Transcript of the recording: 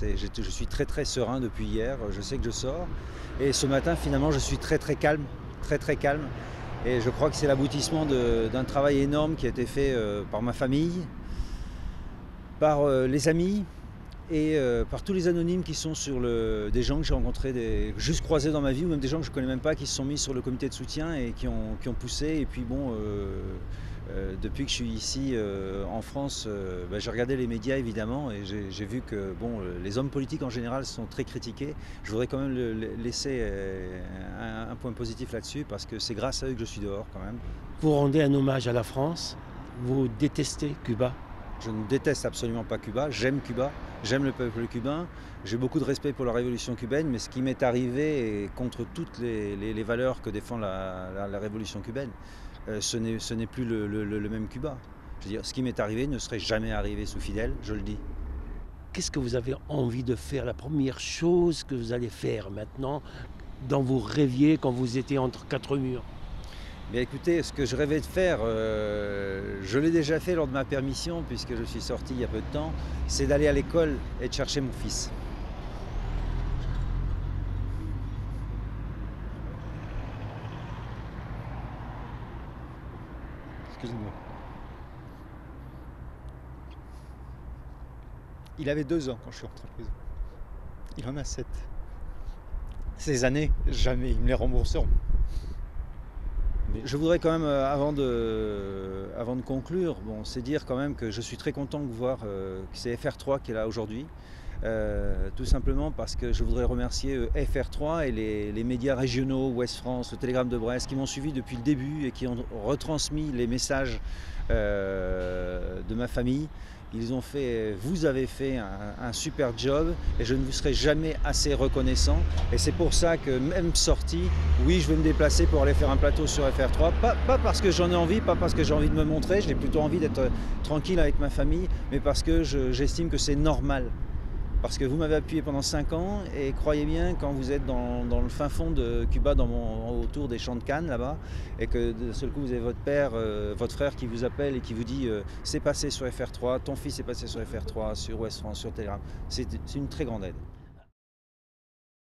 Je suis très très serein depuis hier, je sais que je sors. Et ce matin, finalement, je suis très très calme, très très calme. Et je crois que c'est l'aboutissement d'un travail énorme qui a été fait par ma famille, par les amis et par tous les anonymes qui sont des gens que j'ai rencontrés, juste croisés dans ma vie, ou même des gens que je ne connais même pas, qui se sont mis sur le comité de soutien et qui ont poussé. Et puis bon, depuis que je suis ici en France, j'ai regardé les médias évidemment, et j'ai vu que bon, les hommes politiques en général sont très critiqués. Je voudrais quand même laisser un point positif là-dessus, parce que c'est grâce à eux que je suis dehors quand même. Vous rendez un hommage à la France, vous détestez Cuba. Je ne déteste absolument pas Cuba, j'aime le peuple cubain, j'ai beaucoup de respect pour la révolution cubaine, mais ce qui m'est arrivé est contre toutes les valeurs que défend la révolution cubaine. Ce n'est plus le même Cuba. Je veux dire, ce qui m'est arrivé ne serait jamais arrivé sous Fidel, je le dis. Qu'est-ce que vous avez envie de faire? La première chose que vous allez faire maintenant, dans vos rêviers quand vous étiez entre quatre murs? Bien écoutez, ce que je rêvais de faire, je l'ai déjà fait lors de ma permission, puisque je suis sorti il y a peu de temps, c'est d'aller à l'école et de chercher mon fils. Excusez-moi. Il avait 2 ans quand je suis rentré en prison. Il en a 7. Ces années, jamais ils me les rembourseront. Mais je voudrais quand même, avant de conclure, bon, c'est dire quand même que je suis très content de voir que c'est FR3 qui est là aujourd'hui. Tout simplement parce que je voudrais remercier FR3 et les médias régionaux, Ouest France, le Télégramme de Brest, qui m'ont suivi depuis le début et qui ont retransmis les messages de ma famille. Vous avez fait un super job, et je ne vous serai jamais assez reconnaissant. Et c'est pour ça que, même sorti, oui, je vais me déplacer pour aller faire un plateau sur FR3. Pas parce que j'en ai envie, pas parce que j'ai envie de me montrer, j'ai plutôt envie d'être tranquille avec ma famille, mais parce que j'estime que c'est normal. Parce que vous m'avez appuyé pendant 5 ans, et croyez bien, quand vous êtes dans le fin fond de Cuba, autour des champs de canne là-bas, et que d'un seul coup vous avez votre frère qui vous appelle et qui vous dit c'est passé sur FR3, ton fils est passé sur FR3, sur Ouest France, sur Telegram, c'est une très grande aide.